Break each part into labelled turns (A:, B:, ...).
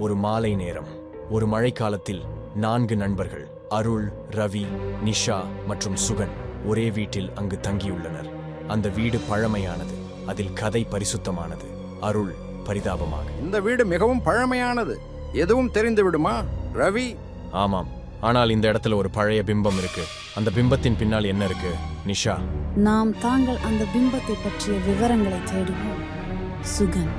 A: ஒரு மாலை நேரம். ஒரு மழைக்காலத்தில் 4 நண்பர்கள் அருள், ரவி, நிஷா மற்றும் சுகன் ஒரே வீட்டில் அங்கு தங்கியுள்ளனர். அந்த வீடு பழமையானது, அதில் கதை பரிசுத்தமானது. அருள் பரிதாபமாக,
B: இந்த வீடு மிகவும் பழமையானது, எதுவும் தெரிந்து விடுமா ரவி?
A: ஆமாம், ஆனால் இந்த இடத்துல ஒரு பழைய பிம்பம் இருக்கு. அந்த பிம்பத்தின் பின்னால் என்ன இருக்கு நிஷா?
C: நாம் தாங்கள் அந்த பிம்பத்தை பற்றிய விவரங்களை தேடுவோம். சுகன்,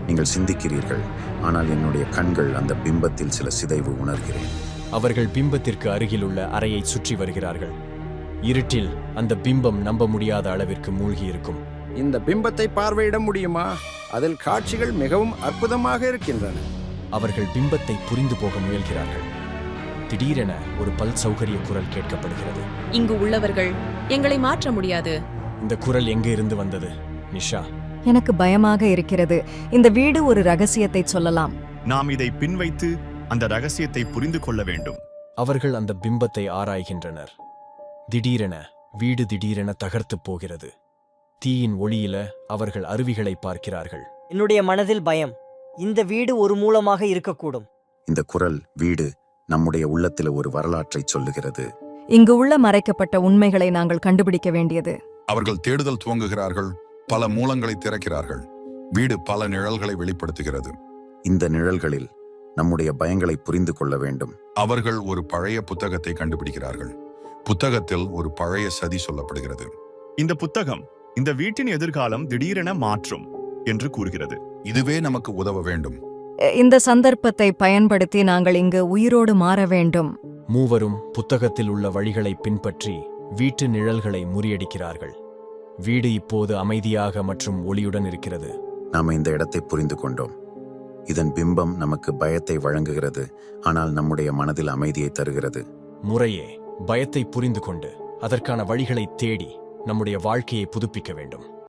D: நீங்கள் சிந்திக்கிறீர்கள், ஆனால் என்னுடைய கண்கள் அந்த பிம்பத்தில் சில சிதைவு உணர்கிறேன்.
A: அவர்கள் பிம்பத்திற்கு அருகிலுள்ள அறையை சுற்றி வருகிறார்கள். இருட்டில் அந்த பிம்பம் நம்ப முடியாத அளவிற்கு மூழ்கி இருக்கும்.
B: இந்த பிம்பத்தை பார்வையிட முடியுமா? அதில் காட்சிகள் மிகவும் அற்புதமாக இருக்கின்றன.
A: அவர்கள் பிம்பத்தை புரிந்து போக முயல்கிறார்கள். திடீரென ஒரு பல் சௌகரிய குரல் கேட்கப்படுகிறது.
E: இங்கு உள்ளவர்கள் எங்களை மாற்ற முடியாது.
A: இந்த குரல் எங்கு இருந்து வந்தது நிஷா?
F: எனக்கு பயமாக இருக்கிறது. இந்த வீடு ஒரு ரகசியத்தை சொல்லலாம்.
G: நாம் இதை பின்வைத்து அந்த ரகசியத்தை புரிந்து கொள்ள வேண்டும்.
A: அவர்கள் அந்த பிம்பத்தை ஆராய்கின்றனர். வீடு தகர்த்து போகிறது. தீயின் ஒளியில அவர்கள் அருவிகளை பார்க்கிறார்கள்.
H: என்னுடைய மனதில் பயம். இந்த வீடு ஒரு மூலமாக இருக்கக்கூடும்.
D: இந்த குரல் வீடு நம்முடைய உள்ளத்தில் ஒரு வரலாற்றை சொல்லுகிறது.
F: இங்கு உள்ள மறைக்கப்பட்ட உண்மைகளை நாங்கள் கண்டுபிடிக்க வேண்டியது.
I: அவர்கள் தேடுதல் துவங்குகிறார்கள், பல மூலங்களை திறக்கிறார்கள். வீடு பல நிழல்களை வெளிப்படுத்துகிறது.
D: இந்த நிழல்களில் நம்முடைய பயங்களை புரிந்து கொள்ள வேண்டும்.
I: அவர்கள் ஒரு பழைய புத்தகத்தை கண்டுபிடிக்கிறார்கள். புத்தகத்தில் ஒரு பழைய சதி சொல்லப்படுகிறது.
G: இந்த புத்தகம் இந்த வீட்டின் எதிர்காலம் திடீரென மாற்றும் என்று கூறுகிறது.
I: இதுவே நமக்கு உதவ வேண்டும்.
F: இந்த சந்தர்ப்பத்தை பயன்படுத்தி நாங்கள் இங்கு உயிரோடு மாற வேண்டும்.
A: மூவரும் புத்தகத்தில் உள்ள வழிகளை பின்பற்றி வீட்டு நிழல்களை முறியடிக்கிறார்கள். வீடு இப்போது அமைதியாக மற்றும் ஒளியுடன் இருக்கிறது.
D: நாம் இந்த இடத்தை புரிந்து கொண்டோம். இதன் பிம்பம் நமக்கு பயத்தை வழங்குகிறது, ஆனால் நம்முடைய மனதில் அமைதியை தருகிறது.
A: முறையே பயத்தை புரிந்து கொண்டு அதற்கான வழிகளை தேடி நம்முடைய வாழ்க்கையை புதுப்பிக்க வேண்டும்.